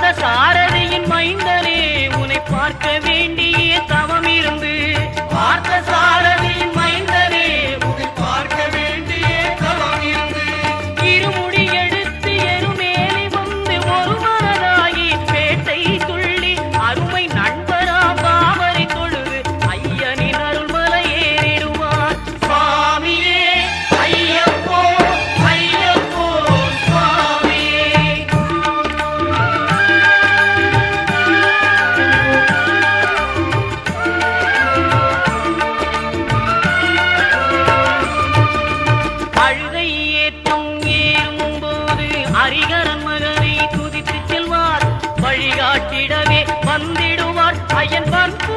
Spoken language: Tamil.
சாரதியின் மைந்தனே உன்னை பார்க்க வேண்டிய தவம் இருந்து பார்த்த சாரதியின் மைந்தனே உன்னை பார்க்க வேண்டிய தவம் இருந்து இருமுடி எடுத்து எருமேலி வந்து ஒரு மனதாகி பேட்டை துள்ளி அருமை நண்பராம் பாவரை தொழுது ஐயனின் அருள்மலை ஏறிடுவார் சுவாமியே ஐயப்போ ஐயப்போ சுவாமியே. அழுகை ஏற்றும் ஏறும்போது ஹரிகரன் மகனை துதித்து செல்வார் வழிகாட்டிடவே வந்திடுவார் ஐயன் பற்பு